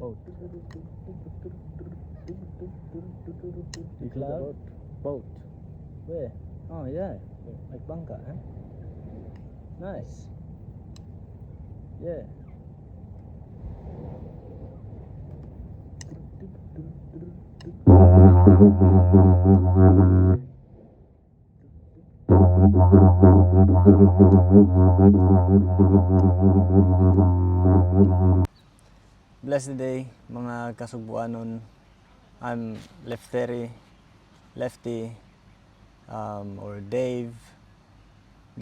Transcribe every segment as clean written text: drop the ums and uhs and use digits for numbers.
Boat. You cloud? Boat. Where? Oh yeah, like Bangka, huh? Nice. Yeah. Blessed day, mga kasugbuanon. I'm Lefty, or Dave.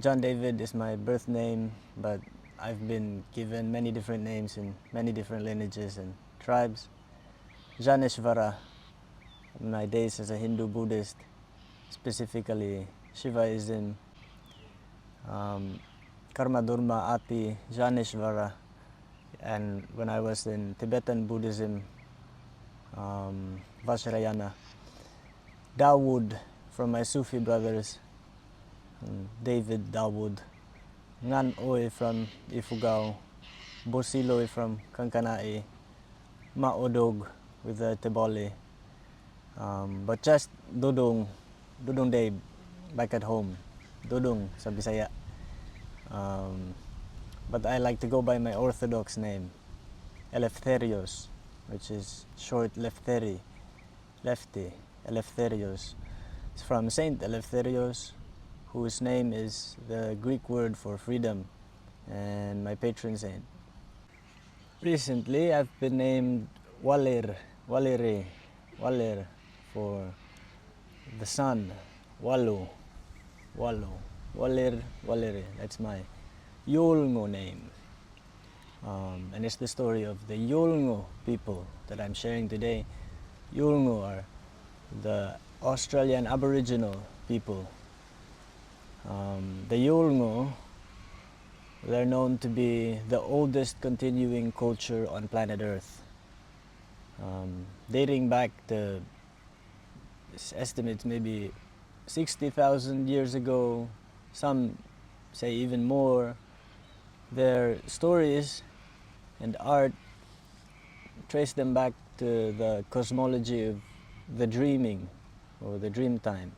John David is my birth name, but I've been given many different names in many different lineages and tribes. Janeshvara, my days as a Hindu Buddhist, specifically Shivaism, Karma Durma Ati Janeshvara, and when I was in Tibetan Buddhism, Vajrayana. Dawood from my Sufi brothers, David Dawood. Ngan Oy from Ifugao, Bosiloy from Kankanai, Maodog with the Tebole, but just Dudong Dave back at home, Dudong sa Bisaya. But I like to go by my Orthodox name, Eleftherios, which is short Lefty, Eleftherios. It's from Saint Eleftherios, whose name is the Greek word for freedom, and my patron saint. Recently, I've been named Walir for the sun, Walu, Walire. That's my Yolngu name. And it's the story of the Yolngu people that I'm sharing today. Yolngu are the Australian Aboriginal people. The Yolngu, they're known to be the oldest continuing culture on planet Earth. Dating back to estimates maybe 60,000 years ago, some say even more. Their stories and art trace them back to the cosmology of the dreaming or the dream time,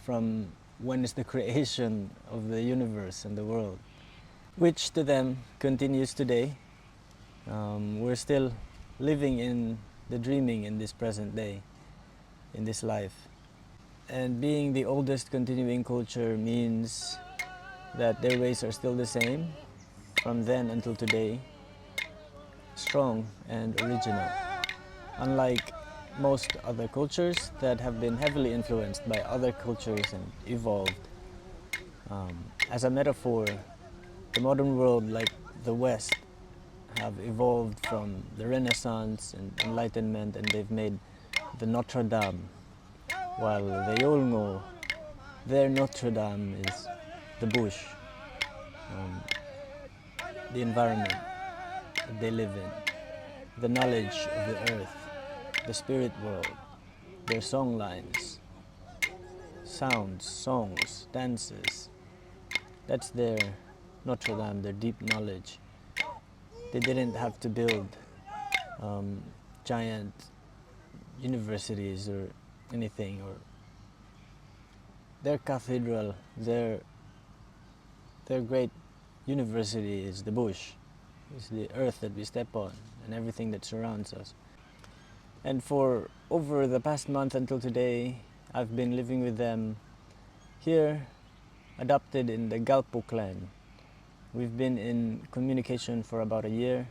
from when is the creation of the universe and the world, which to them continues today. We're still living in the dreaming in this present day, in this life. And being the oldest continuing culture means that their ways are still the same from then until today, strong and original. Unlike most other cultures that have been heavily influenced by other cultures and evolved. As a metaphor, the modern world, like the West, have evolved from the Renaissance and Enlightenment, and they've made the Notre Dame, while the Yolngu, their Notre Dame is the bush, the environment that they live in, the knowledge of the earth, the spirit world, their song lines, sounds, songs, dances. That's their Notre Dame, their deep knowledge. They didn't have to build giant universities or anything, or their cathedral, their great university is the bush, is the earth that we step on and everything that surrounds us. And for over the past month until today, I've been living with them here, adopted in the Galpo clan. We've been in communication for about a year,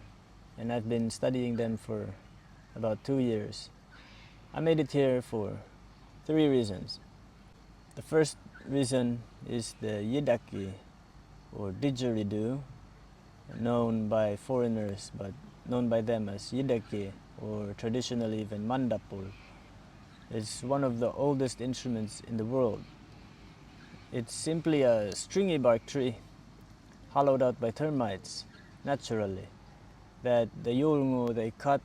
and I've been studying them for about 2 years. I made it here for 3 reasons. The first reason is the Yidaki, or didgeridoo, known by foreigners but known by them as Yidaki, or traditionally even mandapul. It's one of the oldest instruments in the world. It's simply a stringy bark tree, hollowed out by termites, naturally, that the Yolngu, they cut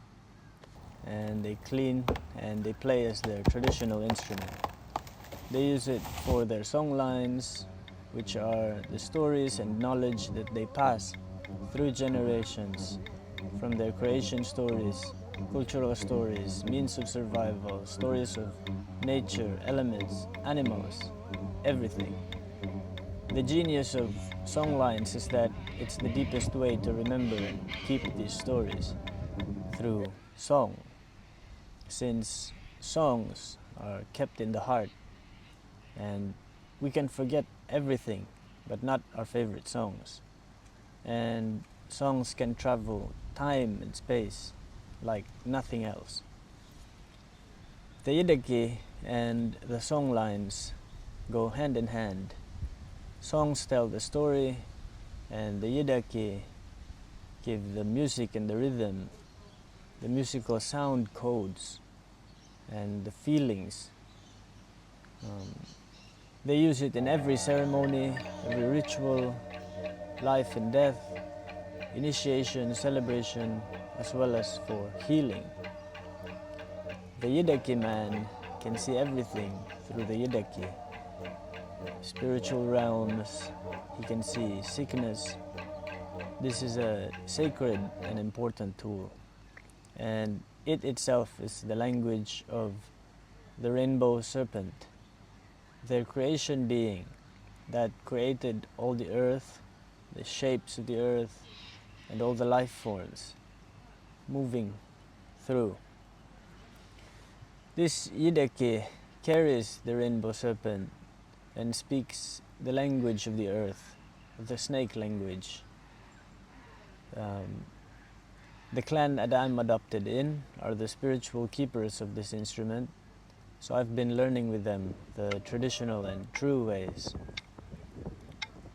and they clean and they play as their traditional instrument. They use it for their song lines, which are the stories and knowledge that they pass through generations from their creation stories, cultural stories, means of survival, stories of nature, elements, animals, everything. The genius of songlines is that it's the deepest way to remember and keep these stories through song, since songs are kept in the heart and we can forget everything but not our favorite songs. And songs can travel time and space like nothing else. The yidaki and the song lines go hand in hand. Songs tell the story and the yidaki give the music and the rhythm, the musical sound codes and the feelings. They use it in every ceremony, every ritual, life and death, initiation, celebration, as well as for healing. The yidaki man can see everything through the yidaki. Spiritual realms, he can see sickness. This is a sacred and important tool, and it itself is the language of the rainbow serpent, their creation being that created all the earth, the shapes of the earth, and all the life forms moving through. This yidaki carries the rainbow serpent and speaks the language of the earth, the snake language. The clan that I'm adopted in are the spiritual keepers of this instrument, so I've been learning with them the traditional and true ways.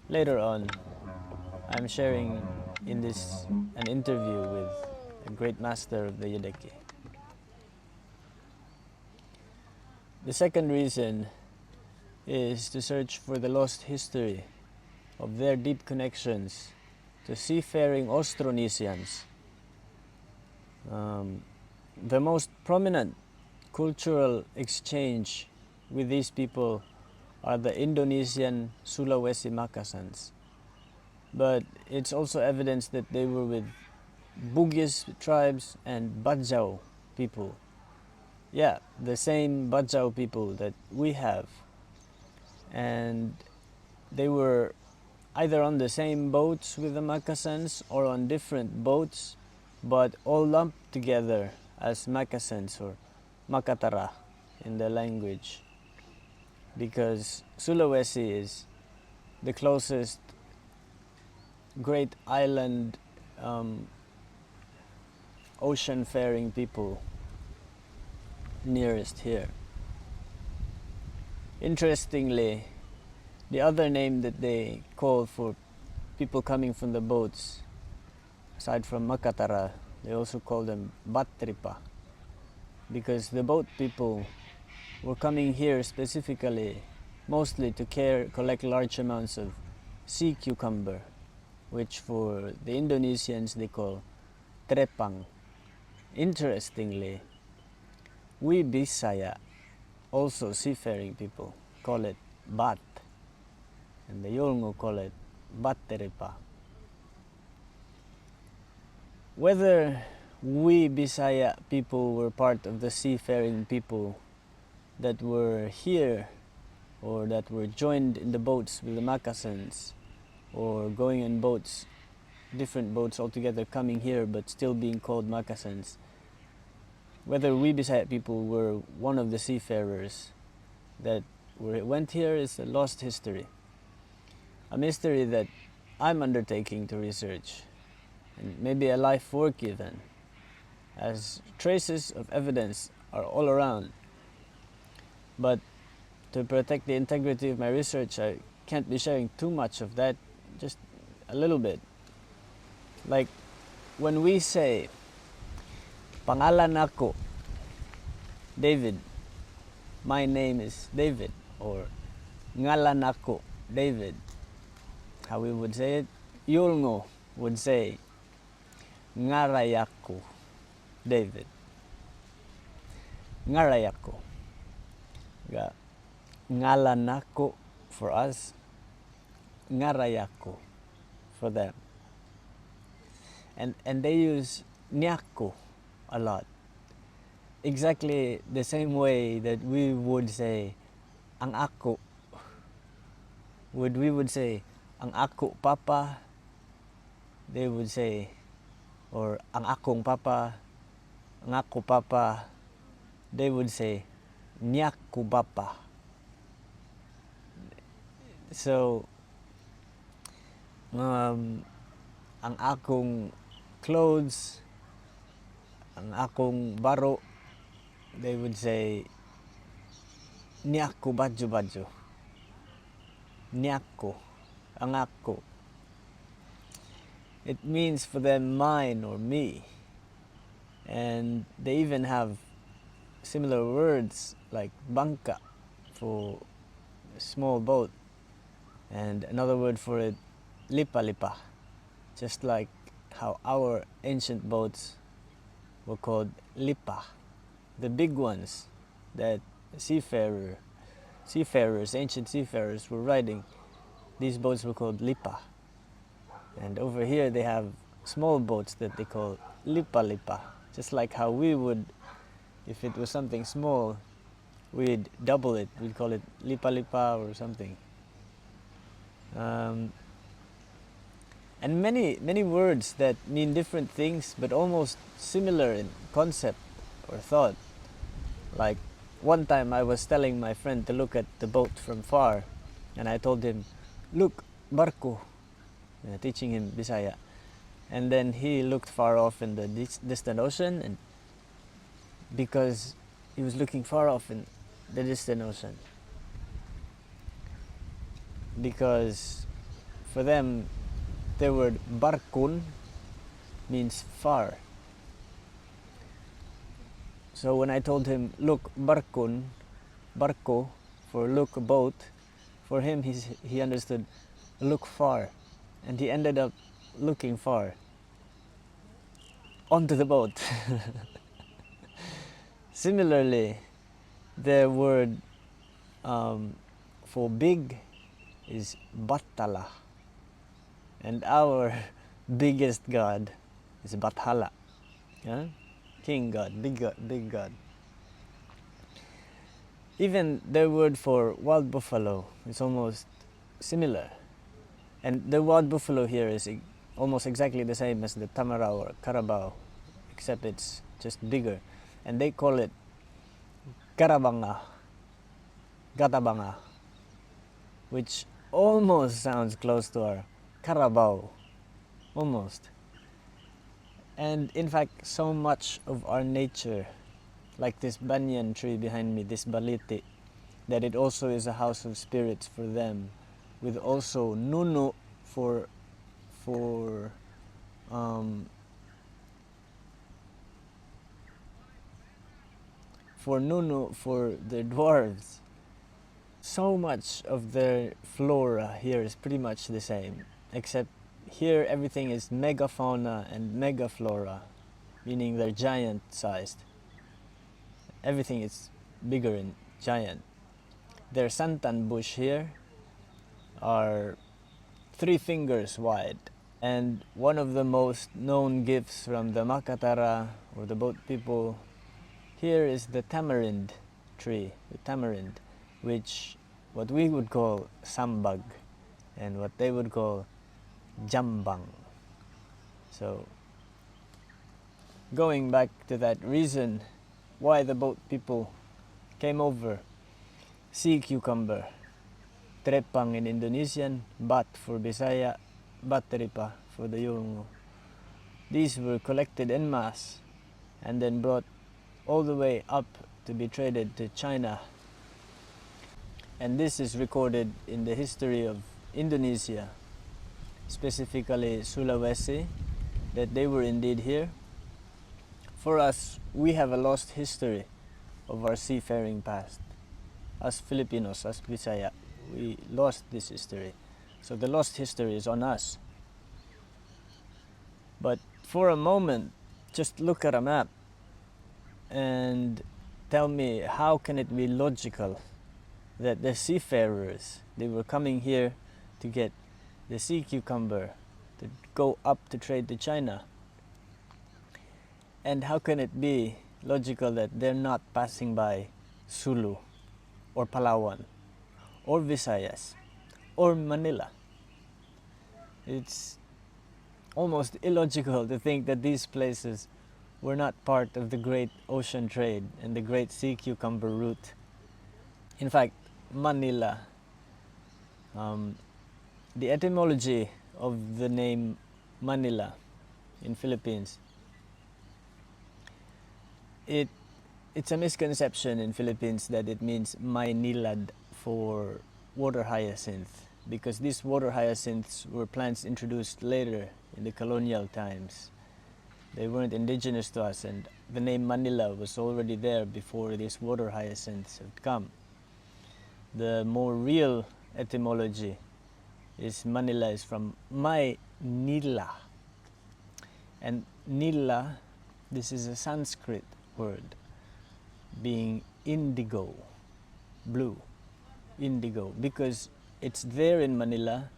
Later on, I'm sharing in this an interview with a great master of the yidaki. The second reason is to search for the lost history of their deep connections to seafaring Austronesians. The most prominent cultural exchange with these people are the Indonesian Sulawesi Makassans. But it's also evidence that they were with Bugis tribes and Bajau people. Yeah, the same Bajau people that we have. And they were either on the same boats with the Makassans or on different boats, but all lumped together as Makassans or Makatara in the language, because Sulawesi is the closest great island ocean-faring people nearest here. Interestingly, the other name that they call for people coming from the boats, aside from Makatara, they also call them Batripa, because the boat people were coming here specifically, mostly to collect large amounts of sea cucumber, which for the Indonesians they call trepang. Interestingly, we Bisaya, also seafaring people, call it bat, and the Yolngu call it Batripa. Whether we Bisaya people were part of the seafaring people that were here or that were joined in the boats with the Makassans, or going in boats, different boats altogether coming here but still being called Makassans, whether we Bisaya people were one of the seafarers that went here is a lost history, a mystery that I'm undertaking to research, and maybe a life work even, as traces of evidence are all around. But to protect the integrity of my research, I can't be sharing too much of that, just a little bit. Like when we say, pangalan ako, David, my name is David, or ngalan ako, David, how we would say it, Yulngo would say, ngarayako, David. Ngarayako. Ngalan ako for us, ngarayako for them. And they use nyaku a lot. Exactly the same way that we would say ang ako. We would say ang ako papa, they would say, or ang akong papa, ang ako papa, they would say nyaku papa. So ang akong clothes, ang akong baro, they would say nyaku baju baju. Nyaku, ang ako. It means for them mine or me. And they even have similar words like bangka for a small boat, and another word for it, lipa lipa, just like how our ancient boats were called lipa, the big ones that ancient seafarers were riding. These boats were called lipa, and over here they have small boats that they call lipa lipa, just like how we would, if it was something small, we'd double it, we'd call it lipa lipa or something. And many words that mean different things but almost similar in concept or thought. Like one time I was telling my friend to look at the boat from far, and I told him, "Look, barko," teaching him Bisaya. And then he looked far off in the distant ocean, and because he was looking far off in the distant ocean, because for them the word barkun means far. So when I told him, look, barkun, barko, for look, boat, for him he understood look far, and he ended up looking far onto the boat. Similarly, the word for big is Battala, and our biggest god is Bathala, yeah? King god, big god. Even the word for wild buffalo is almost similar, and the wild buffalo here is almost exactly the same as the Tamarau or Carabao, except it's just bigger, and they call it Garabanga, Gatabanga, which almost sounds close to our Carabao, almost. And in fact, so much of our nature, like this banyan tree behind me, this baliti, that it also is a house of spirits for them, with also nunu for nunu for the dwarves. So much of their flora here is pretty much the same, except here everything is megafauna and megaflora, meaning they're giant sized. Everything is bigger and giant. Their santan bush here are 3 fingers wide, and one of the most known gifts from the Makatara or the boat people here is the tamarind tree, the tamarind, which what we would call sambag and what they would call jambang. So going back to that reason why the boat people came over, sea cucumber, trepang in Indonesian, bat for Bisaya, bateripa for the Yolngu. These were collected en masse and then brought all the way up to be traded to China. And this is recorded in the history of Indonesia, specifically Sulawesi, that they were indeed here. For us, we have a lost history of our seafaring past. Us Filipinos, us Bisaya, we lost this history. So the lost history is on us. But for a moment, just look at a map and tell me, how can it be logical that the seafarers, they were coming here to get the sea cucumber, to go up to trade to China? And how can it be logical that they're not passing by Sulu or Palawan or Visayas or Manila? It's almost illogical to think that these places were not part of the great ocean trade and the great sea cucumber route. In fact, Manila, the etymology of the name Manila in Philippines, it's a misconception in Philippines that it means Maynilad for water hyacinth, because these water hyacinths were plants introduced later in the colonial times. They weren't indigenous to us, and the name Manila was already there before these water hyacinths had come. The more real etymology is Manila is from Nila. And Nila, this is a Sanskrit word, being indigo, blue, indigo, because it's there in Manila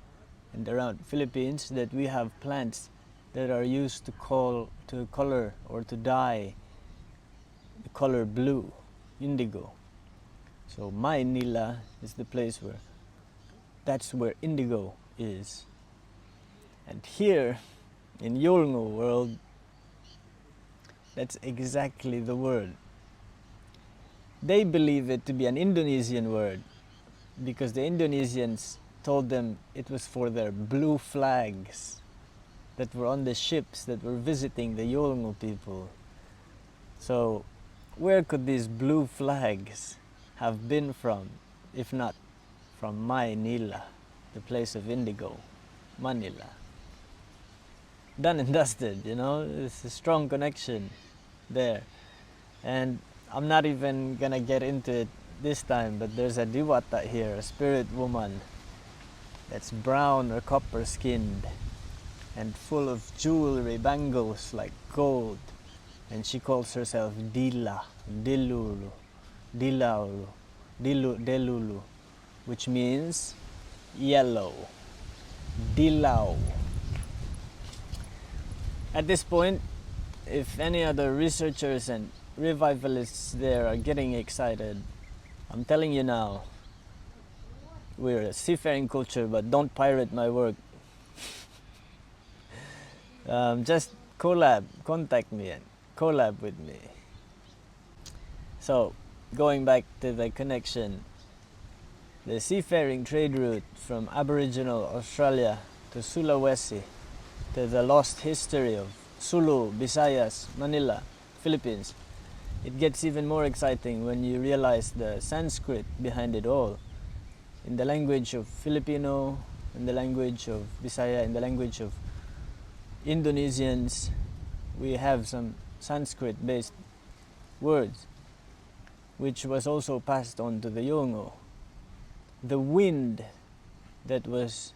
and around Philippines that we have plants that are used to color or to dye the color blue, indigo. So Maynila is the place that's where indigo is. And here in Yolngu world, that's exactly the word. They believe it to be an Indonesian word because the Indonesians told them it was for their blue flags that were on the ships that were visiting the Yolngu people. So where could these blue flags have been from, if not from Maynila, the place of indigo, Manila? Done and dusted, you know, it's a strong connection there. And I'm not even gonna get into it this time, but there's a diwata here, a spirit woman that's brown or copper skinned and full of jewelry, bangles like gold, and she calls herself Dila, Dilulu, Dilaulu, Delulu, which means yellow, Dilau. At this point, if any other researchers and revivalists there are getting excited, I'm telling you now, we're a seafaring culture, but don't pirate my work. Just contact me and collab with me. So, going back to the connection, the seafaring trade route from Aboriginal Australia to Sulawesi, to the lost history of Sulu, Visayas, Manila, Philippines, it gets even more exciting when you realize the Sanskrit behind it all. In the language of Filipino, in the language of Bisaya, in the language of Indonesians, we have some Sanskrit-based words, which was also passed on to the Yolngu. The wind that was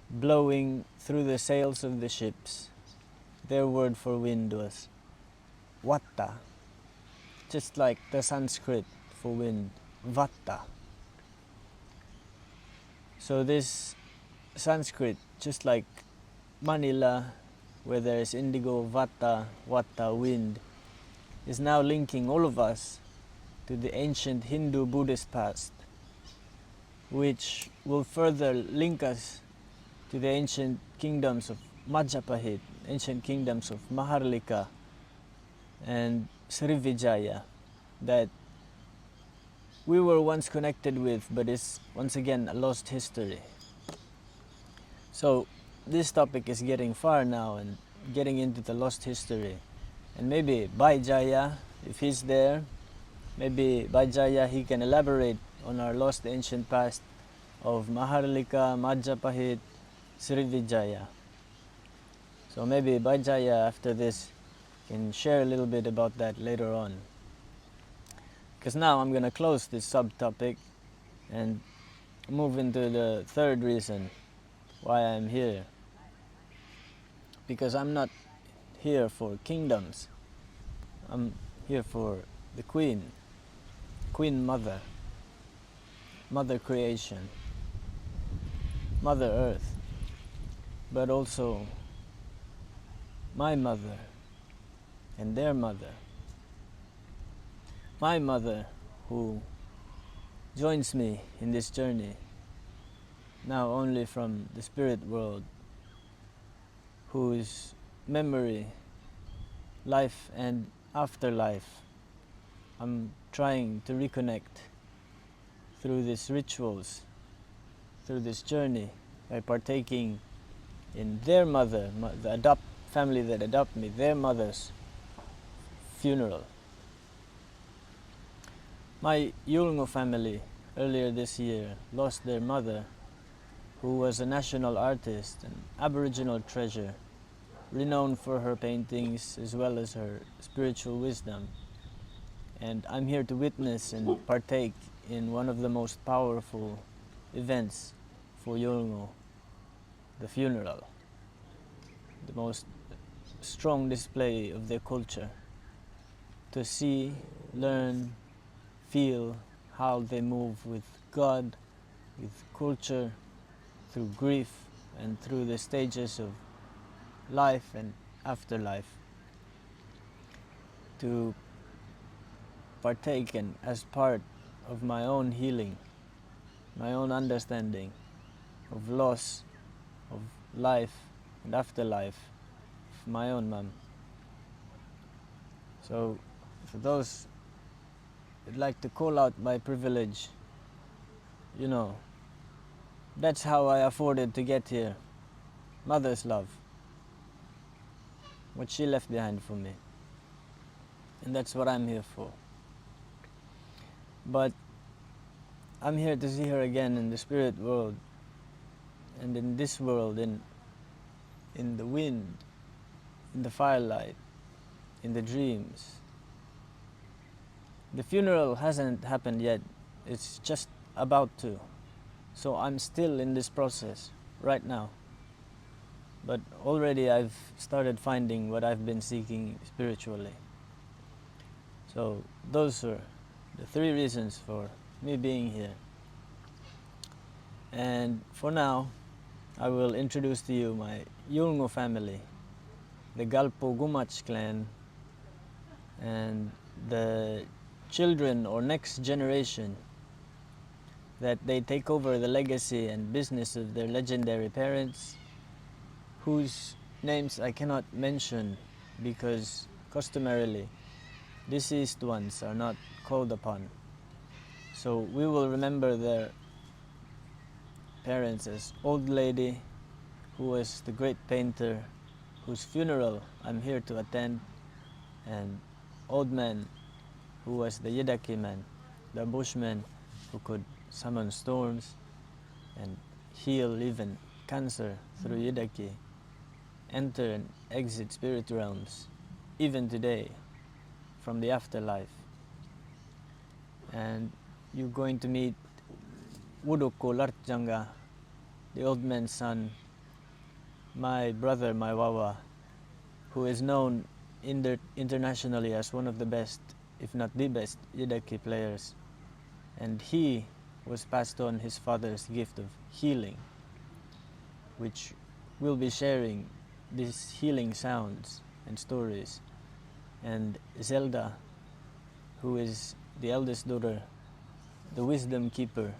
blowing through the sails of the ships, their word for wind was Vata, just like the Sanskrit for wind, Vata. So this Sanskrit, just like Manila, where there is indigo, Vata, wind, is now linking all of us to the ancient Hindu-Buddhist past, which will further link us to the ancient kingdoms of Majapahit, ancient kingdoms of Maharlika and Srivijaya that we were once connected with, but is once again a lost history. So this topic is getting far now and getting into the lost history. And maybe Baijaya, if he's there, maybe Baijaya, he can elaborate on our lost ancient past of Maharlika, Majapahit, Srivijaya. So maybe Baijaya after this can share a little bit about that later on. Because now I'm going to close this subtopic and move into the third reason why I'm here. Because I'm not here for kingdoms. I'm here for the Queen Mother, Mother Creation, Mother Earth, but also my mother, and their mother. My mother, who joins me in this journey, now only from the spirit world, whose memory, life and afterlife I'm trying to reconnect through these rituals, through this journey, by partaking in their mother, the family that adopt me, their mother's funeral. My Yulngu family earlier this year lost their mother, who was a national artist and Aboriginal treasure, renowned for her paintings as well as her spiritual wisdom. And I'm here to witness and partake in one of the most powerful events for Yolngu, the funeral, the most strong display of their culture, to see, learn, feel how they move with God, with culture, through grief and through the stages of life and afterlife, to partake in as part of my own healing, my own understanding of loss, of life and afterlife of my own mom. So for those I'd like to call out my privilege, you know, that's how I afforded to get here. Mother's love, what she left behind for me. And that's what I'm here for. But I'm here to see her again in the spirit world, and in this world, in the wind, in the firelight, in the dreams. The funeral hasn't happened yet, it's just about to. So I'm still in this process right now. But already I've started finding what I've been seeking spiritually. So those are the 3 reasons for me being here. And for now, I will introduce to you my Yulngu family, the Galpo Gumach clan, and the children or next generation, that they take over the legacy and business of their legendary parents, whose names I cannot mention because customarily deceased ones are not called upon. So we will remember their parents as Old Lady, who was the great painter, whose funeral I'm here to attend, and Old Man, who was the Yidaki man, the bushman who could summon storms and heal even cancer through Yidaki, enter and exit spirit realms, even today, from the afterlife. And you're going to meet Wudoko Lartjanga, the old man's son, my brother, my Wawa, who is known internationally as one of the best, if not the best, Yidaki players. And he was passed on his father's gift of healing, which we'll be sharing these healing sounds and stories. And Zelda, who is the eldest daughter, the wisdom keeper,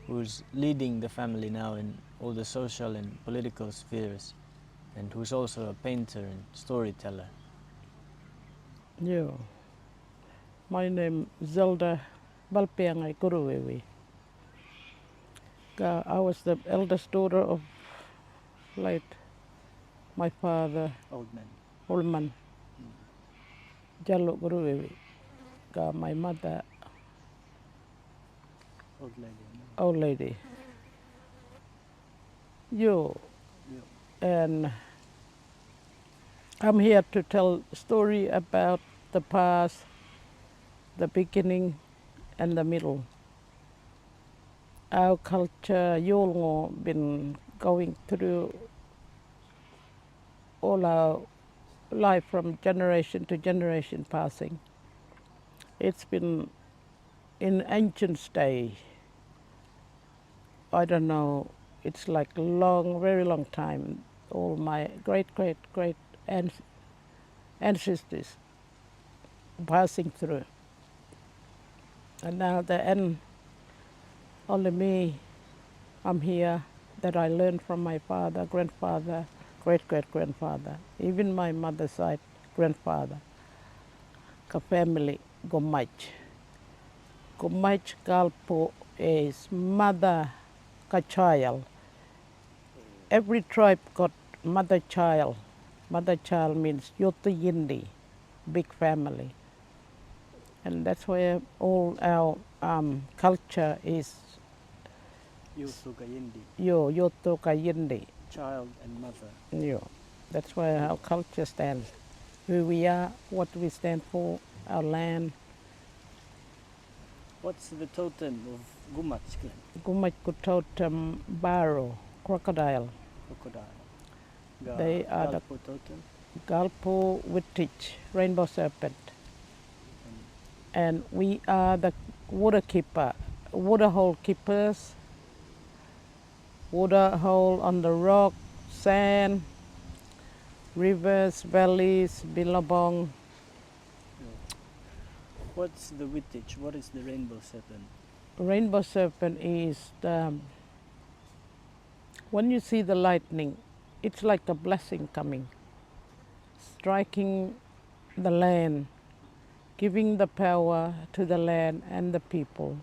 who's leading the family now in all the social and political spheres, and who's also a painter and storyteller. Yeah. My name is Zelda Balpiangai Kuruwewi. I was the eldest daughter of late my father, Old man. Ulman Jallo Kuruwewi. My mother, Old lady. old lady. You. And I'm here to tell a story about the past, the beginning, and the middle. Our culture, Yolngu, been going through all our life from generation to generation passing. It's been in ancient day. I don't know, it's like long, very long time. All my great ancestors passing through. And now the end, only me, I'm here, that I learned from my father, grandfather, great-great-grandfather, even my mother's side grandfather, ka family, Gomach. Gomach Galpo is mother, ka child. Every tribe got mother child. Mother child means Yota Yindi, big family. And that's where all our culture is Yosuka Yindi, Yoto Kayindi. child and mother. Yo. That's where our culture stands. Who we are, what we stand for, our land. What's the totem of Gumach clan? Gumach totem Baro, crocodile. Crocodile. They are the Galpo totem. Galpo Wittich, rainbow serpent. And we are the water keeper, water hole keepers, water hole on the rock, sand, rivers, valleys, billabong. What's the Wittich? What is the rainbow serpent? Rainbow serpent is when you see the lightning, it's like a blessing coming, striking the land, giving the power to the land and the people,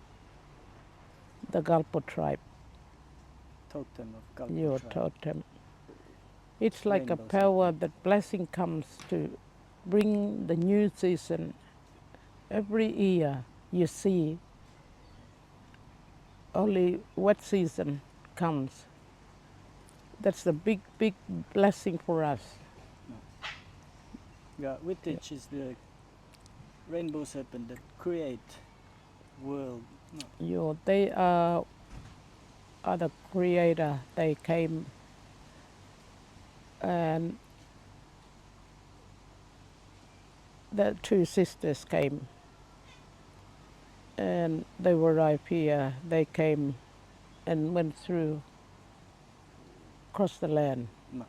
the Galpo tribe, Totem of Galpo your tribe. totem. It's like a Rainbow power that blessing comes to bring the new season. Every year you see only wet season comes. That's the big, big blessing for us. Yeah, Wittich is the rainbow serpent that create world. No. They are the creator. They came and the two sisters came and they were right here. They came and went through, across the land. No.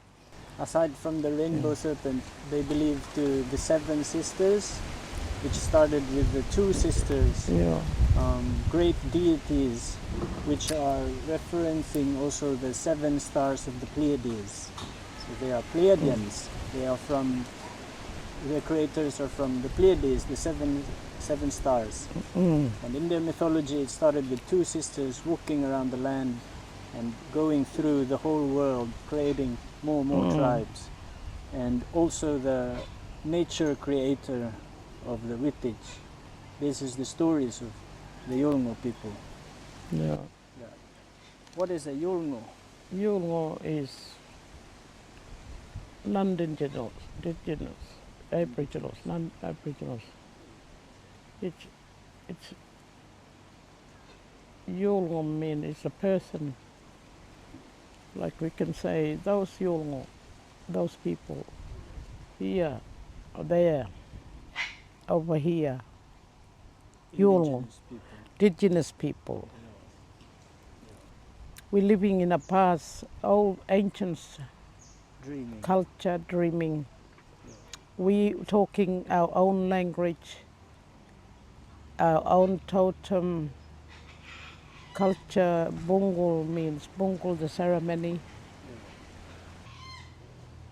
Aside from the rainbow serpent, they believe to the seven sisters, which started with the two sisters, Yeah. great deities, which are referencing also the seven stars of the Pleiades. So they are Pleiadians. They are from, the creators are from the Pleiades, the seven stars. Mm. And in their mythology, it started with two sisters walking around the land and going through the whole world, creating more and more tribes. And also the nature creator of the Wittich. This is the stories of the Yolngu people. Yeah. What is a Yolngu? Yulngo is non-indigenous, indigenous, aboriginals, non-aboriginals. It's Yulngo mean is a person. Like we can say those Yulngo, those people here or there, over here, Yolngu, Indigenous people. indigenous people. We're living in a past, old ancient Dreaming. culture, dreaming. We talking our own language, our own totem culture. Bungul means Bungul, the ceremony.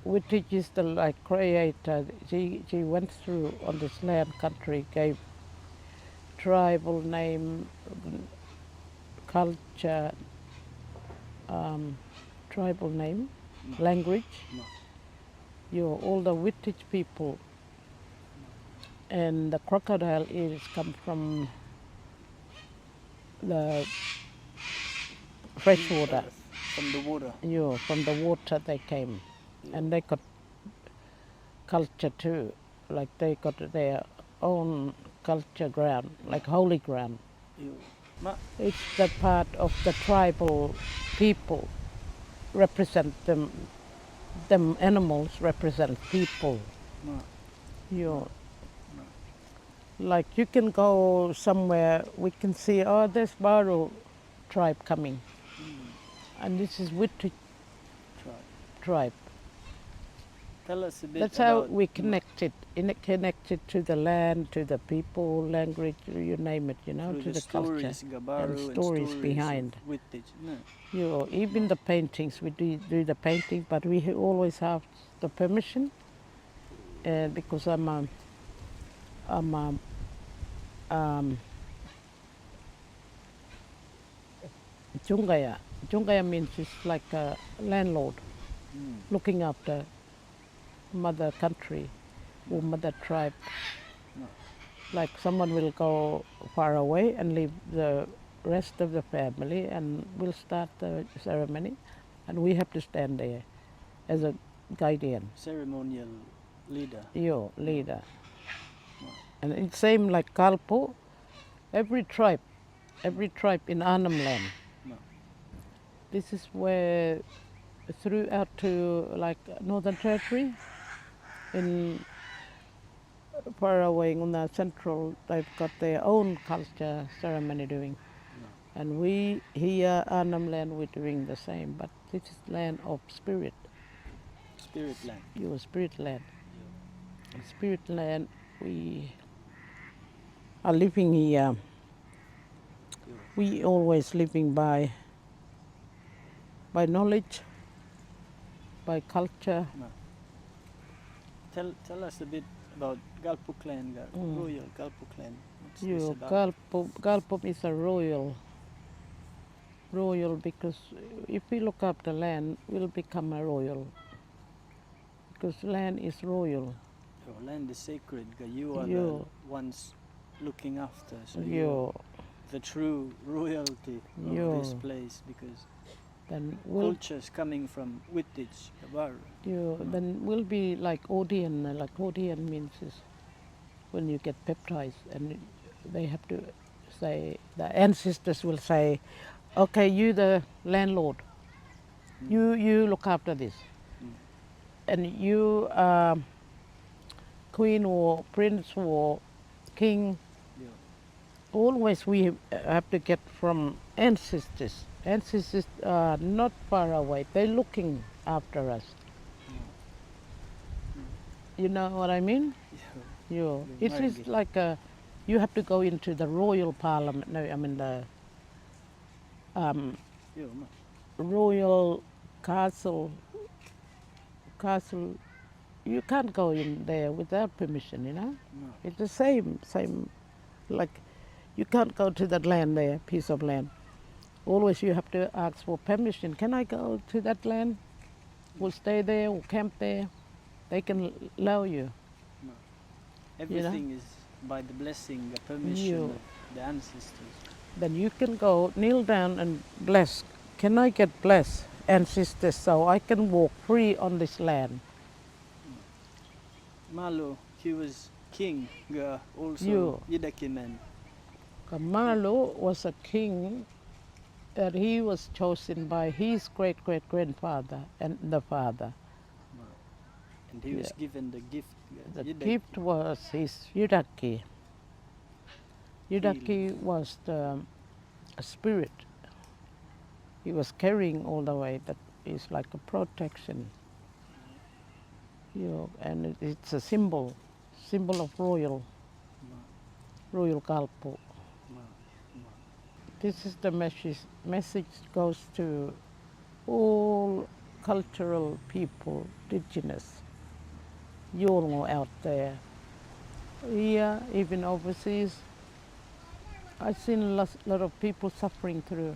Which is the like creator. She went through on this land, country, gave tribal name, culture, tribal name, No. language. No. All the Wittich people. And the crocodile is come from the fresh water. From the water. From the water they came. And they got culture too. Like they got their own culture ground, like holy ground. It's the part of the tribal people represent them. Them animals represent people. No. Like you can go somewhere, we can see, oh, there's Baro tribe coming. And this is Wittich tribe. Tell us a bit That's how about we connected to the land, to the people, language, you name it, through to the the culture stories, Gabaru, and and stories stories behind. of Wittich. No. Even the paintings, we do the painting, but we always have the permission, and because I'm a Jungaya. Jungaya means it's like a landlord looking after mother country or mother tribe. No. Like someone will go far away and leave the rest of the family and we'll start the ceremony and we have to stand there as a guardian. Ceremonial leader. Leader. No. And it's same like Kalpo, every tribe in Arnhem land. No. This is where throughout to like Northern Territory in far away on the central, they've got their own culture ceremony doing. No. And we here, Arnhem land, we're doing the same, but this is land of spirit. Spirit land. Your spirit land. Yeah. Spirit land, we are living here. Yeah. We always living by knowledge, by culture. No. Tell us a bit about Galpo clan, Royal Galpo clan. What's this about? Galpop is a royal because if we look up the land, we'll become a royal. Because land is royal. Your land is sacred. You are the ones looking after. So you're the true royalty of this place because then culture's coming from Wittich, Gabaru. Then we'll be like Odian. Like Odian means is when you get baptized and they have to say, the ancestors will say, okay, you the landlord, you look after this. And you queen or prince or king, always we have to get from ancestors. Ancestors are not far away. They're looking after us. You know what I mean? It is like you have to go into the royal parliament. No, I mean the royal castle. You can't go in there without permission. No. It's the same. Like you can't go to that land there, piece of land. Always you have to ask for permission. Can I go to that land? We'll stay there, we'll camp there. They can allow you. No. Everything is by the blessing, the permission of the ancestors. Then you can go, kneel down and bless. Can I get blessed, ancestors, so I can walk free on this land? Malo, he was king, also Yidakiman. Malo was a king that he was chosen by his great-great-grandfather and the father. And he was given the gift. The gift was his Yudaki. Yudaki was the spirit. He was carrying all the way. That is like a protection. And it's a symbol of royal Galpo. This is the message goes to all cultural people, indigenous, Yolngo out there. Here, even overseas, I've seen a lot of people suffering through.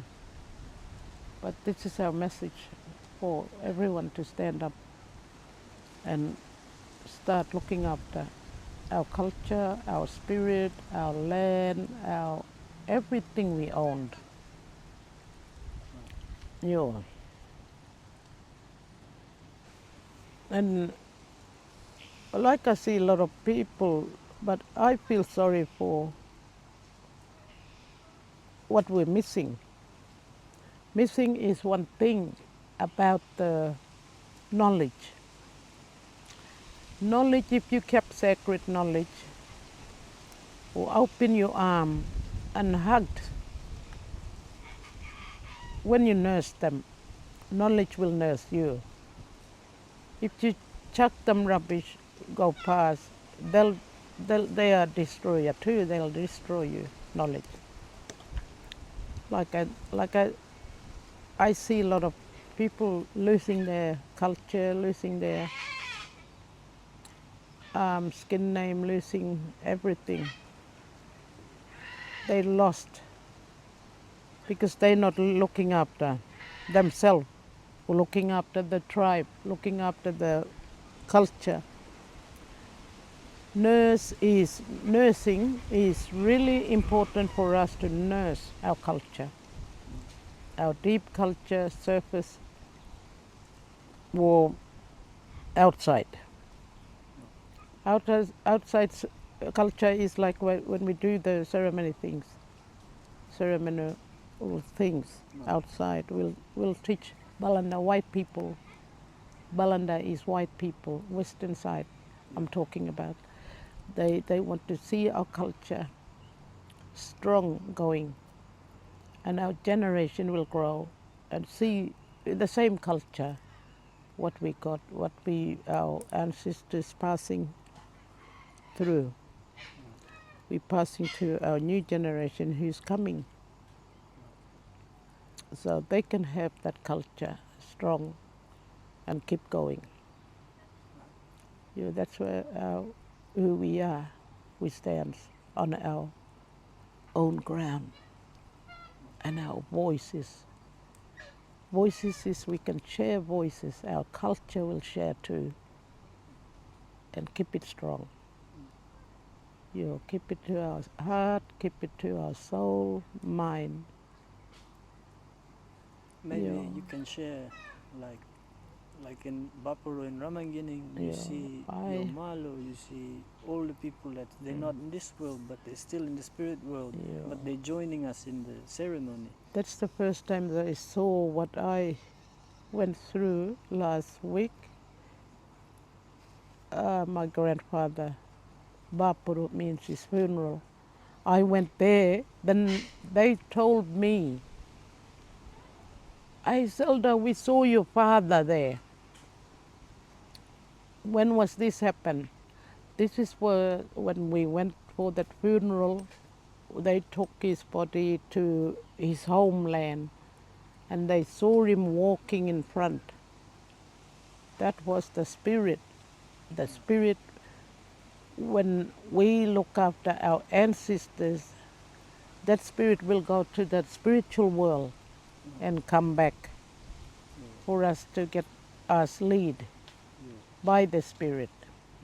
But this is our message for everyone to stand up and start looking after our culture, our spirit, our land, our everything we owned. And like I see a lot of people, but I feel sorry for what we're missing. Missing is one thing about the knowledge. Knowledge, if you kept sacred knowledge, or open your arm and hugged, when you nurse them, knowledge will nurse you. If you chuck them rubbish, go past, they are destroyer too. They'll destroy you knowledge. I see a lot of people losing their culture, losing their skin name, losing everything. They lost because they're not looking after themselves, looking after the tribe, looking after the culture. Nursing is really important for us to nurse our culture, our deep culture, surface or outside. Outside culture is like when we do the ceremonial things outside. We'll teach Balanda white people. Balanda is white people, western side I'm talking about. They want to see our culture strong going, and our generation will grow and see the same culture, what we got, our ancestors passing through. We're passing to our new generation who's coming, so they can have that culture strong and keep going. That's who we are. We stand on our own ground, and our voices. Voices is we can share voices. Our culture will share too, and keep it strong. Keep it to our heart, keep it to our soul, mind. Maybe you can share, like in Bapuru in Ramangining, you see Yomalo, you see all the people that they're not in this world, but they're still in the spirit world, but they're joining us in the ceremony. That's the first time that I saw what I went through last week. My grandfather, Bapuru means his funeral. I went there, then they told me, Zelda, we saw your father there. When was this happen? This is when we went for that funeral. They took his body to his homeland, and they saw him walking in front. That was the spirit. The spirit, when we look after our ancestors, that spirit will go to that spiritual world and come back for us to get us lead by the spirit.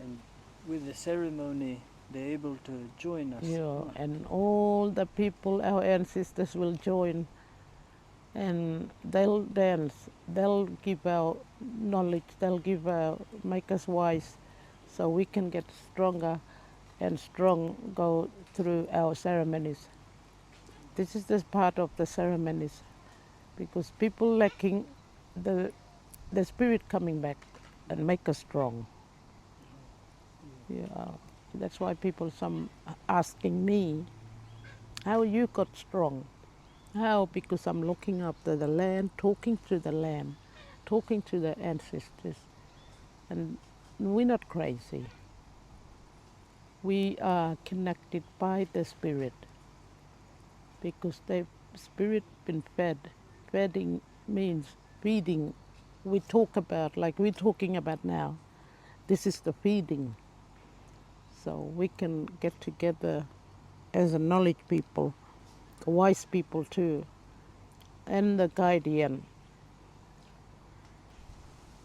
And with the ceremony, they're able to join us. And all the people, our ancestors, will join, and they'll dance. They'll give our knowledge. They'll make us wise, so we can get stronger and go through our ceremonies. This is the part of the ceremonies, because people lacking the spirit coming back and make us strong. That's why some asking me, how you got strong? How? Because I'm looking after the land, talking to the land, talking to the ancestors. And we're not crazy. We are connected by the spirit, because the spirit been fed. Feeding means feeding. We talk about, like we're talking about now, this is the feeding. So we can get together as a knowledge people, wise people too, and the guardian,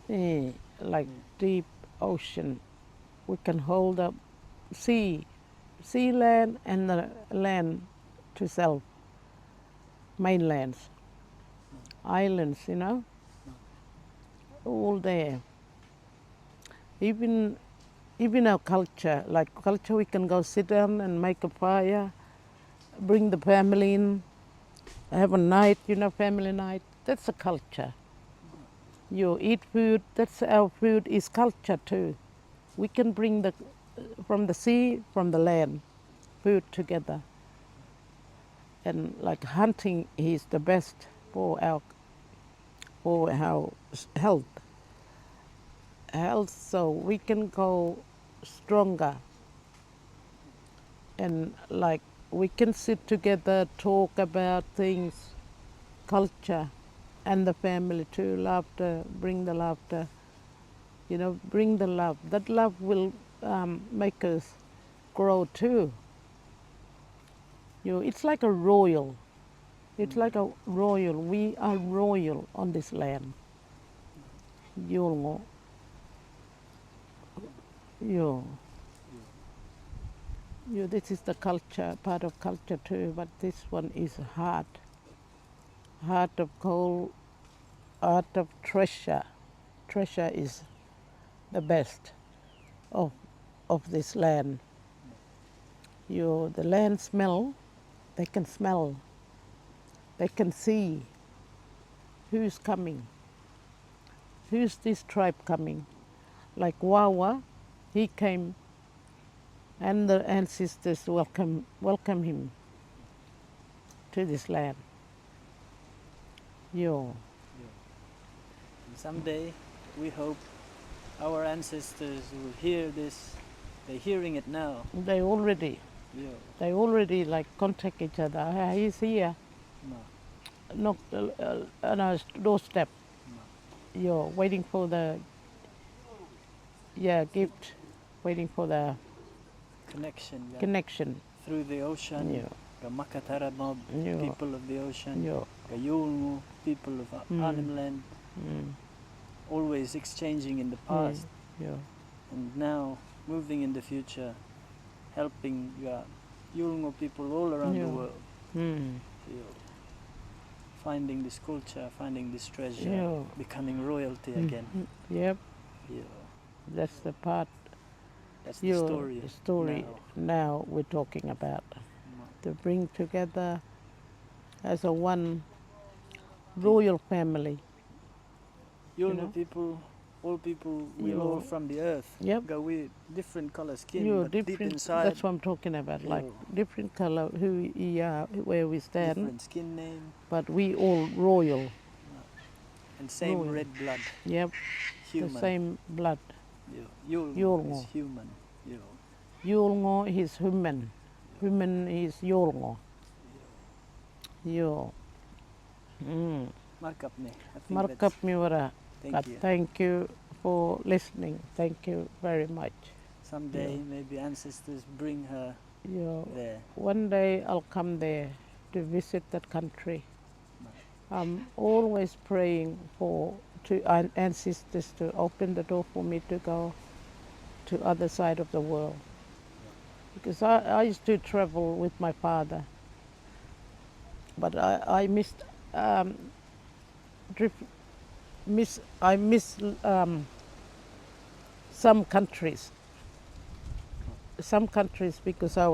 like deep ocean. We can hold up sea land and the land to self, mainlands, islands, all there. Even our culture, we can go sit down and make a fire, bring the family in, have a night, family night. That's a culture. You eat food, that's our food is culture too. We can bring from the sea, from the land, food together. And like hunting is the best for our health. health so we can go stronger. And like we can sit together, talk about things, culture, and the family too. Laughter, bring the laughter. You know, bring the love. That love will make us grow too. You know, it's like a royal. It's like a royal. We are royal on this land. Yolngo. Yo. You, this is the culture, part of culture too, but this one is heart. Heart of gold, heart of treasure. Treasure is the best of this land. You, the land smell, they can smell, they can see who's coming, who's this tribe coming. Like Wawa, he came and the ancestors welcome him to this land. Yo. And someday we hope our ancestors will hear this. They're hearing it now. They already like contact each other. "Ah, he's here." No. Knock on our doorstep. No. You're waiting for the gift, waiting for the Connection. Yeah. connection. Through the ocean. Yeah. The Makatara mob, Yeah. people of the ocean. Yeah. The Yulngu, people of Arnhem land. Mm. Always exchanging in the past. Yeah. And now moving in the future, helping Yulngu people all around the world. Mm. Finding this culture, finding this treasure, Yeah. becoming royalty again. Yep. Yeah. That's the part. That's the story. The story now we're talking about. To bring together as a one royal family. Yulngu people, all people, we're all from the earth. Yep. We different color skin, but deep inside. That's what I'm talking about. Like different color, who we are, where we stand. Different skin name. But we all royal. And same royal. red blood. Yep. Human. The same blood. Yulngu is human. Yulngu is human. Human is Yulngu. Yo. Markap mi wara. Thank you for listening. Thank you very much. Someday maybe ancestors bring her there. One day I'll come there to visit that country. I'm always praying for ancestors to open the door for me to go to other side of the world. Because I used to travel with my father, but I missed some countries. Some countries because I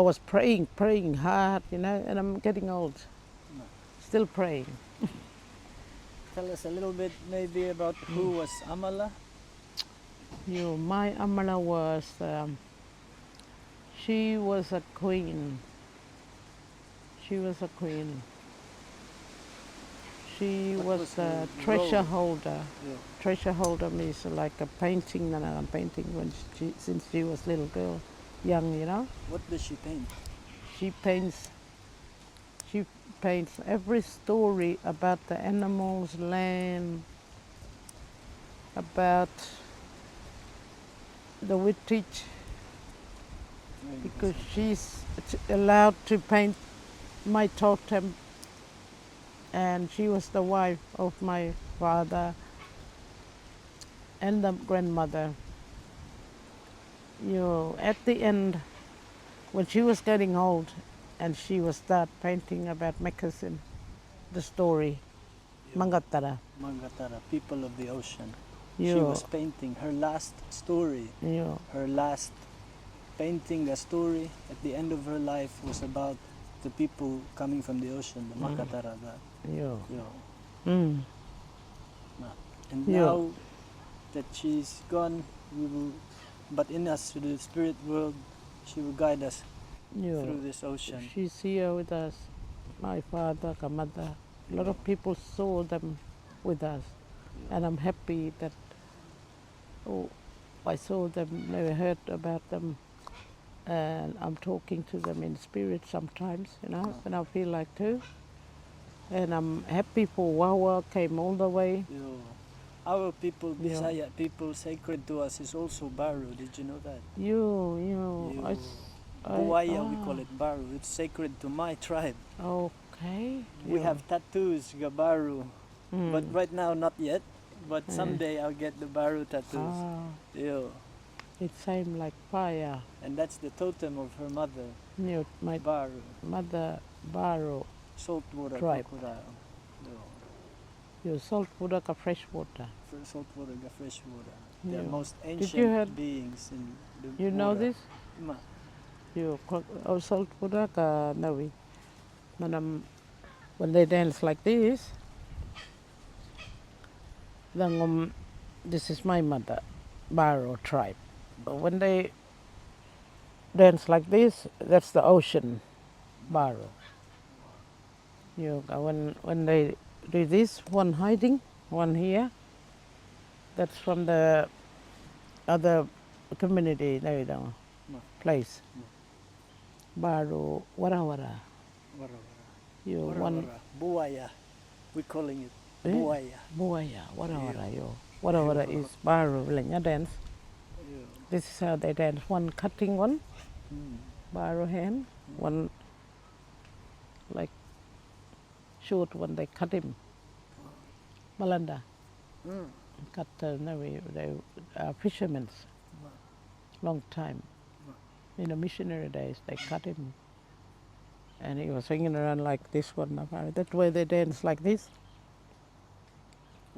was praying hard, you know, and I'm getting old. Still praying. Tell us a little bit maybe about who was Amala. My Amala was, she was a queen. She was a queen. She was a treasure holder. Yeah. Treasure holder means like a painting that I'm painting since she was little girl, young, you know. What does she paint? She paints every story about the animals, land, about the Wittich, because she's allowed to paint my totem, and she was the wife of my father and the grandmother. At the end, when she was getting old, and she was start painting about Mekassin, the story, Mangatara. Mangatara, people of the ocean. She was painting her last story. Her last painting, a story at the end of her life was about the people coming from the ocean, the Makatara. And now that she's gone, but in us, to the spirit world, she will guide us through this ocean. She's here with us, my father, Kamada. A lot of people saw them with us. and I'm happy that oh, I saw them, never heard about them, and I'm talking to them in spirit sometimes, when I feel like to. And I'm happy for Wawa came all the way. Our people, Bisaya people, sacred to us is also Baru. Did you know that? Buaya, we call it Baru. It's sacred to my tribe. Okay. We have tattoos, Gabaru, but Mm. right now not yet. But someday I'll get the Baru tattoos. Yo. It's same like fire. And that's the totem of her mother, My Baru. mother Baru. Saltwater Tribe. crocodile. Saltwater ka fresh water. Saltwater, fresh water. Yeah. They're most Did ancient beings in the You know water. this? Saltwater ka nawi. When they dance like this, then this is my mother, Baru tribe. When they dance like this, that's the ocean, Baru. When they do this, one hiding, one here, that's from the other community, place. Baru, Warawara. Warawara. Buaya. We're calling it Buaya. Buaya, Warawara, Warawara is Baru, Vilanya dance. This is how they dance. One cutting one, Baru hand, one like short one, they cut him. Malanda. Cut they are fishermen. Long time. In the missionary days, they cut him. And he was swinging around like this one. That way they dance like this.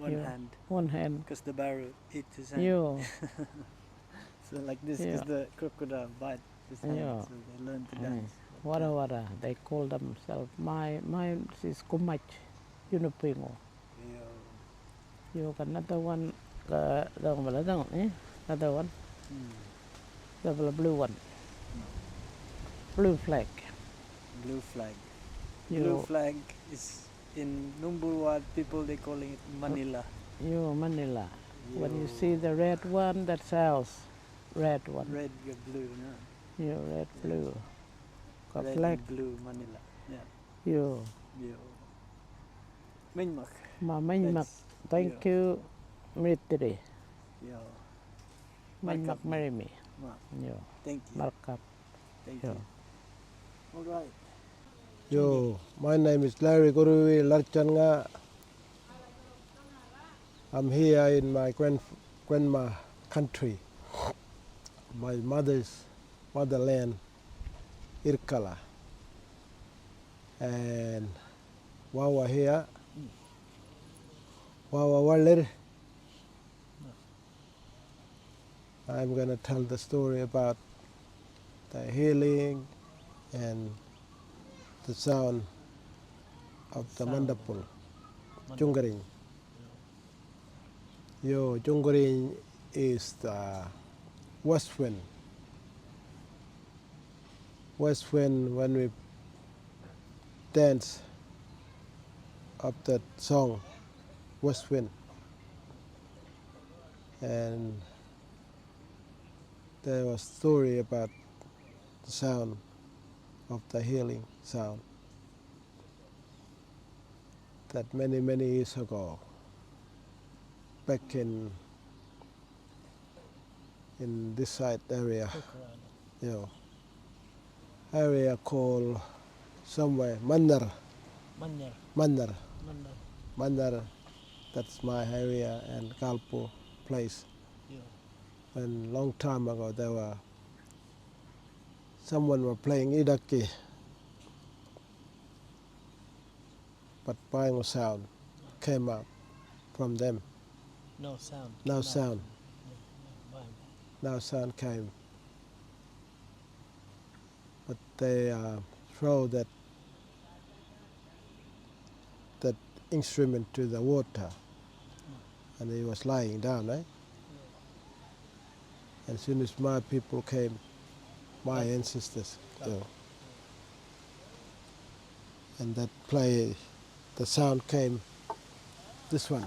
Hand. One hand. Because the Baru eats his hand. So like this, because the crocodile bite his hand, so they learn to dance. Wara, they call themselves. Mine is Kumach, Yunupingo. Another one, another one, the blue one, blue flag. Blue flag. Blue flag is in Numburwad, people they calling it Manila. Manila. When you see the red one, that's ours. Red one. Red, blue, no? Red, blue. Red, black. Blue, Manila. Yeah. Yo. Minmak. Minmak. Thank you, military. Yo. Minmak, marry me. Thank you. Markup. Thank you. All right. Yo, my name is Larry Gurui Larchanga. I'm here in my grandma country, my mother's motherland, Irkala. And Wawa here, Wawa Waler. I'm going to tell the story about the healing and the sound of the mandapul, Jungaring. Jungaring is the west wind. West wind when we dance of that song, West Wind. And there was a story about the sound of the healing sound that many, many years ago, back in this side area, area called somewhere Mannar. That's my area, and Kalpo place. And long time ago, someone were playing idaki, but no sound came out from them. No sound. No sound. No sound came. But they throw that instrument to the water, and he was lying down, right? And as soon as my people came, my ancestors, and that play, the sound came, this one.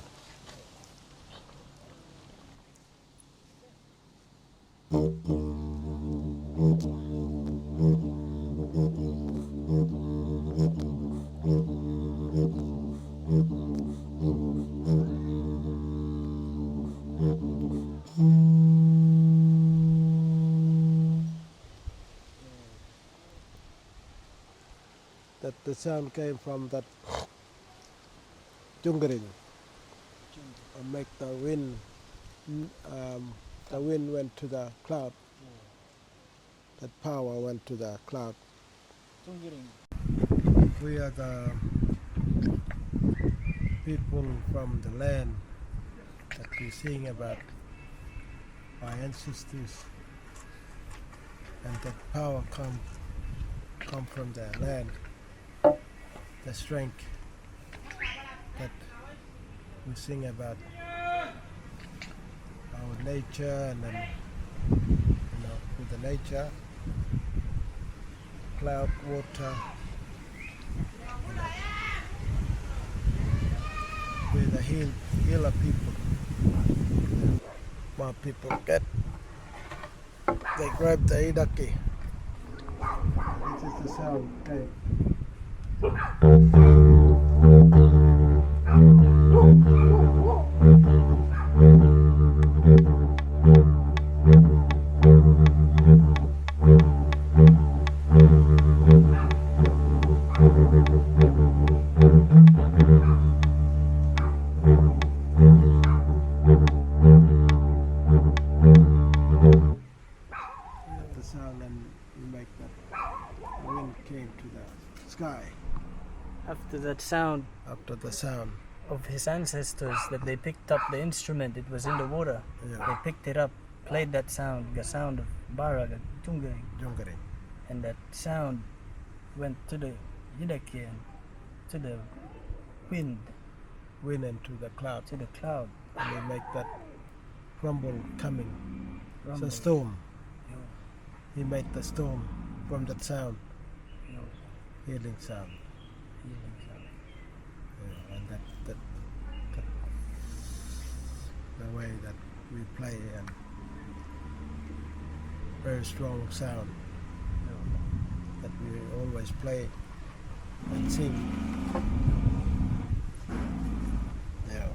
That the sound came from that jungering, and make the wind. The wind went to the cloud. That power went to the cloud. We are the people from the land that we sing about our ancestors, and that power come from the land. The strength that we sing about our nature, and then with the nature, cloud, water, we're the healer people. More people they grab the idaki. This is the sound. Okay. The sound, and we make that wind came to the sky. After that sound After the sound, of his ancestors, that they picked up the instrument, it was in the water. yeah, They picked it up, played that sound, the sound of Baraga, Tungering, jungering. and that sound went to the Yidaki and to the wind, Wind into the cloud, to the cloud. and we make that rumble coming. Rumble. It's a storm. Yo, He made the storm from that sound, yo, healing sound. healing sound. Yeah, and that the way that we play, and very strong sound Yo. that we always play and sing. Yeah.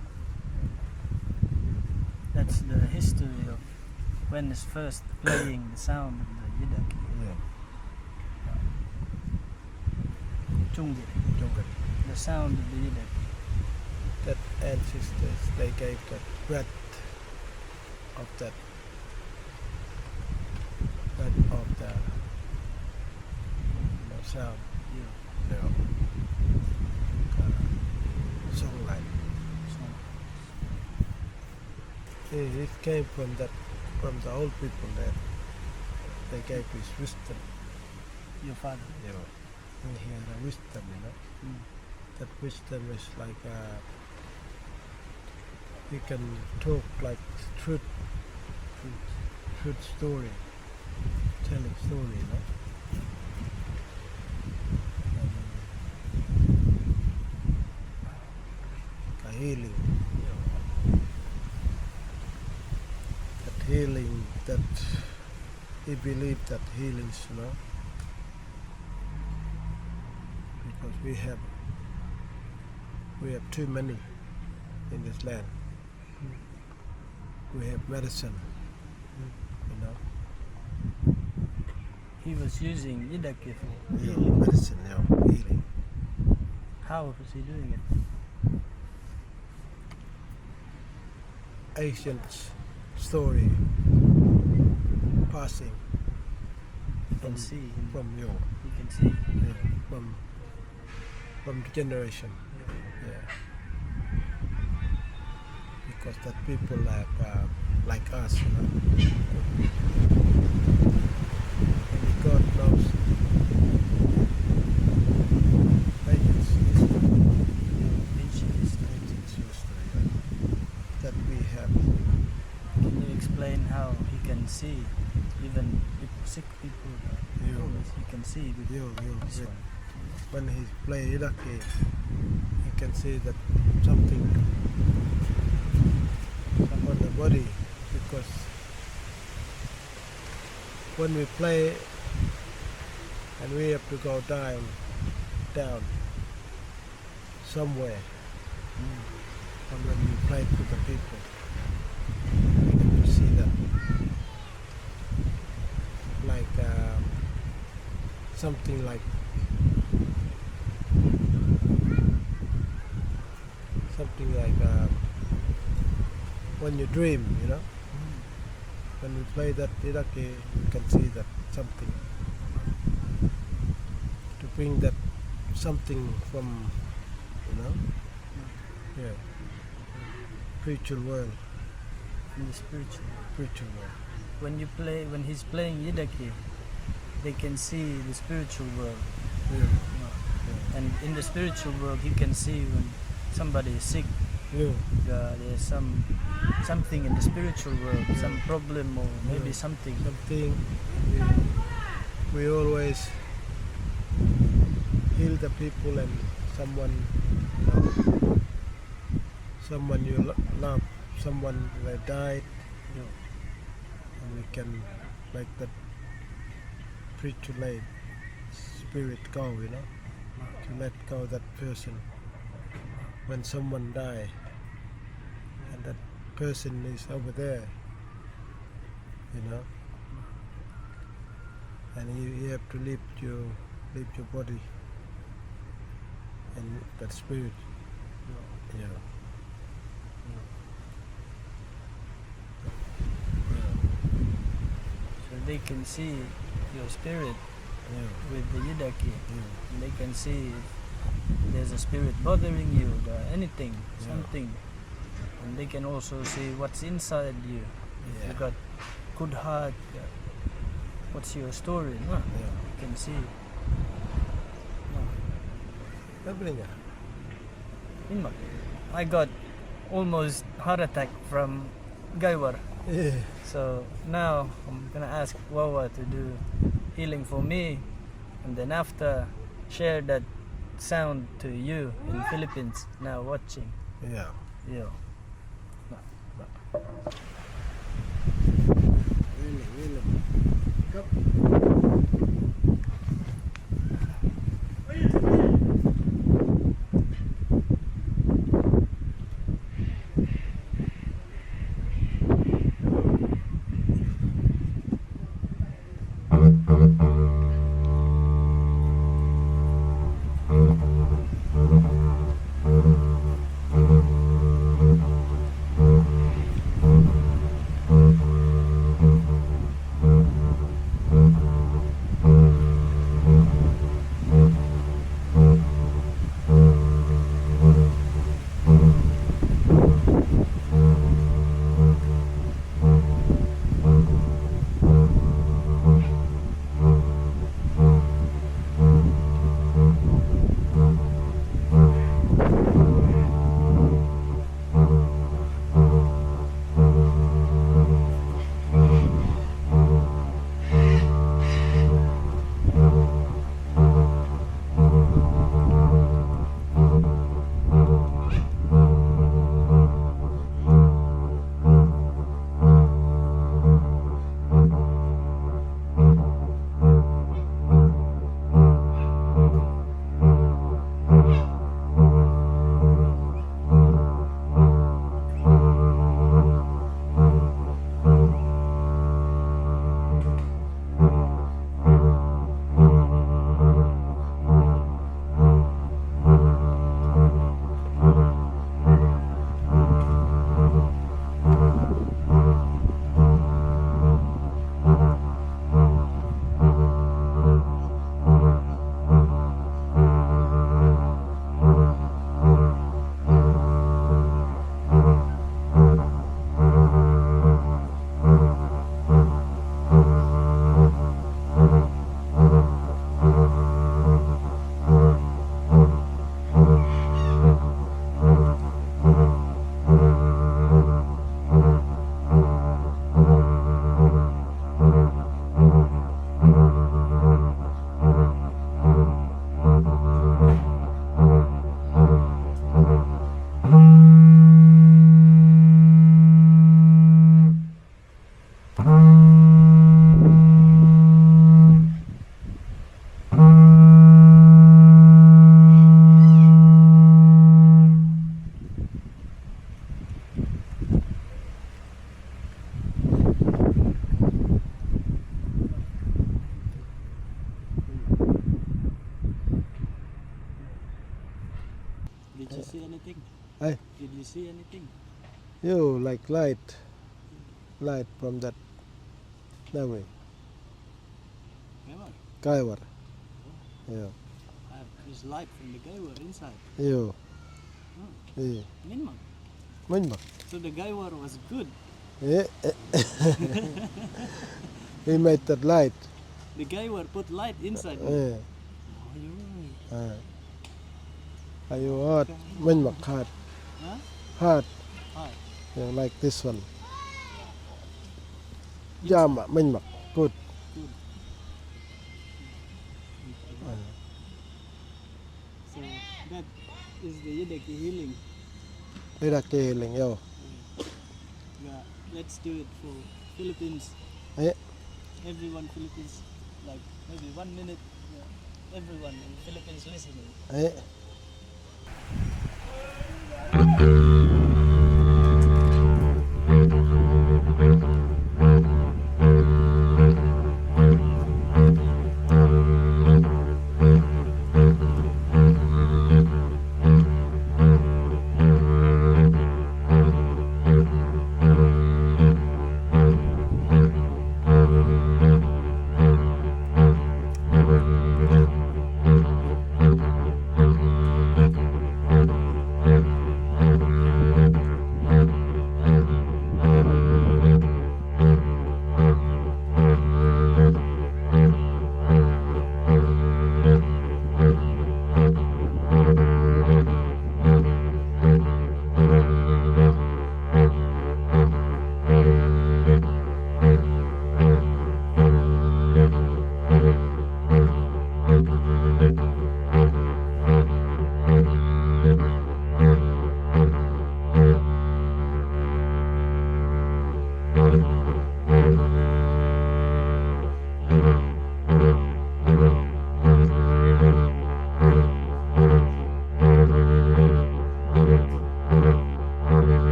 That's the history of when is first playing the sound of the Yidaki, Yeah. Tungiri, Jungering. the sound of the Yidaki. That ancestors, they gave that breath of the sound. Yeah. Yeah. Songline. It came from the old people that they gave his wisdom. Your father. You know, he had a wisdom, Mm. That wisdom is like he can talk like truth story, telling story, And, healing, that healing, that he believed that healings, because we have too many in this land. We have medicine, He was using Yidaki for healing medicine, healing. How was he doing it? Ancient story passing You can see him. from You can see. from the generation. Yeah. Because that people like us, Only God knows. Ancient history that we have. Can you explain how he can see, even sick people? He can see with this one. When he play Iraqi, he can see that something on the body, because when we play and we have to go down somewhere, and when we play to the people, you see that like something like when you dream, you know. When we play that iraki, you can see that something to bring that something from, you know, yeah, spiritual world. In the spiritual. Spiritual world. When he's playing Yidaki, they can see the spiritual world. Yeah. And in the spiritual world, he can see when somebody is sick. Yeah. There's something in the spiritual world, some problem or maybe something. We always heal the people and someone you love, someone that died, and we can like that spiritual spirit go, you know, to let go that person when someone die, and that person is over there, you know, and you have to lift your body and that spirit, yeah. So they can see your spirit with the Yidaki. Yeah. And they can see if there's a spirit bothering you or anything, something. And they can also see what's inside you. If you got good heart, what's your story? No? You can see. I got almost heart attack from Gaiwar. Yeah. So now I'm gonna ask Wawa to do healing for me, and then after share that sound to you in Philippines now watching. Yeah. Yeah. Really. Come. anything? Aye. Did you see anything? You like light from that way. Gaywar. Kaiwar. Yeah. There's light from the gaywar inside. You. Oh. Yeah. Minimum. Manjmak. So the gaywar was good. Yeah. He made that light. The gaywar put light inside me. Yeah. Oh, you're right. Are you hard? Manjmak hard. Huh? Hard. Hard. Yeah, like this one. Jama manjmak. Good. Good. So that is the Yidaki healing. Iraqi healing. Yo. Yeah, let's do it for Philippines. Yeah. Everyone Philippines, like maybe 1 minute. Yeah, everyone in Philippines listening. Yeah.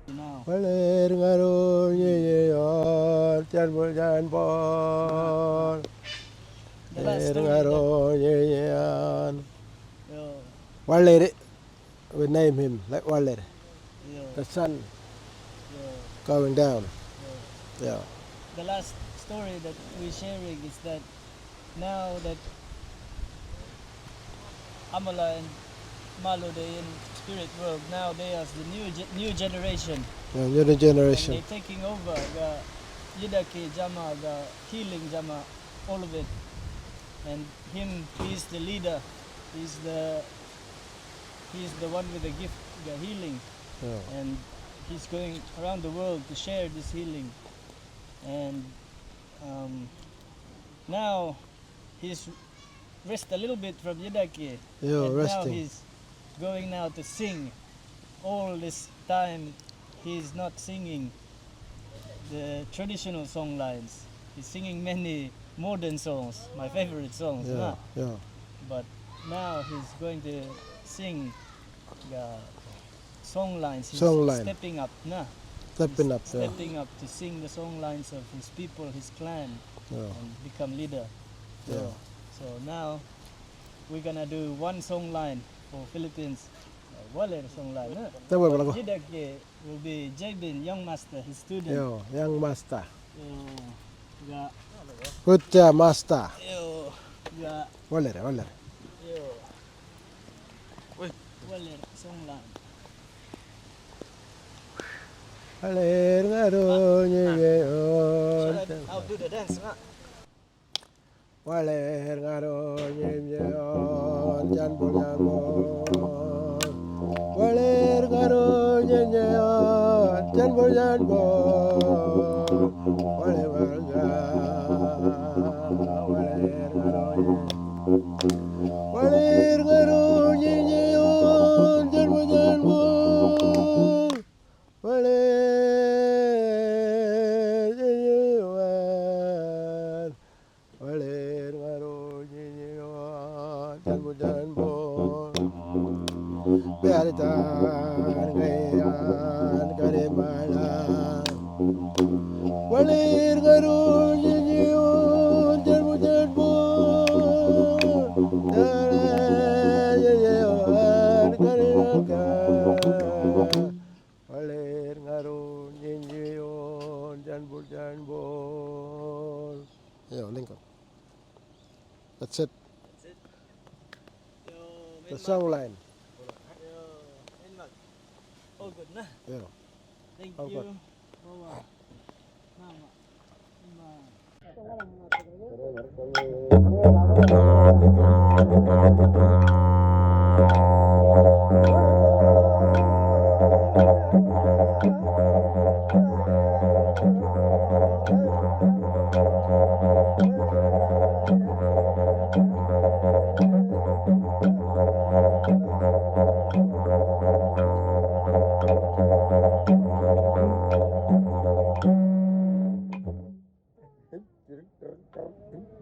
Now, Valer ngaro ye yo chan bo chan bo. the last Valer story ngaro ye ye. that, Valer, we name him like Valer, yeah, the sun yeah, going down. yeah. Yeah. The last story that we're sharing is that now that Amala and Malo, they in spirit world, now they are the new generation. Yeah, new And generation. they're taking over the Yidaki Jama, the healing Jama, all of it. And him, he's the leader. He's the one with the gift, the healing. Yeah. And he's going around the world to share this healing. And now he's rest a little bit from Yidaki. Yeah, And now resting. he's going now to sing. All this time he's not singing the traditional song lines. He's singing many modern songs, my favorite songs. Yeah, Nah. yeah. But now he's going to sing the song lines. He's Song line. stepping up. Nah. Stepping up. Yeah. Stepping up to sing the song lines of his people, his clan, Yeah. and become leader. Yeah. So now we're gonna do one song line for Philippines. Waler song line. Nah. Tawa ba lago? Jidaki will be Jabin, young master, his student. Yo, young master. Ga, Good job, master. ga, Valer, Valer. Waler song line. Valer ngaro ye ye yo. I'll do the dance. Nah. Valer ngaro ye ye yo. Chan bo chan bo. Valer ngaro ye ye yo. Chan bo chan bo. Valer varga. Valer ngaro ye. Valer ngaro ye ye yo. Chan bo chan bo. Valer ye ye yo. Bearitan gayan garimala Walir garun yun jerbu jerbu Darayayan garimaka Walir garun yun janbul janbul Yo, Lincoln. That's it. That's it. The song line. All good na. Yeah. Thank All you. good. Mama. Mama.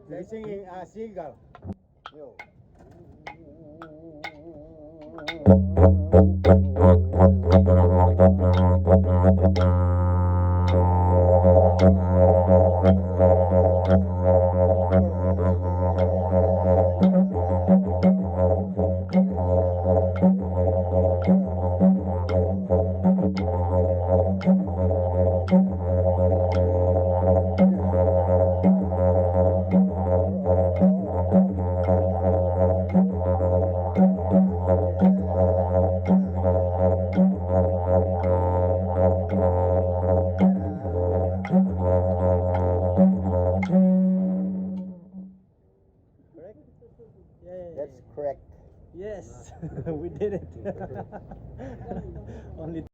They're singing a seagull. Yo. That's correct. Yes, we did it. Only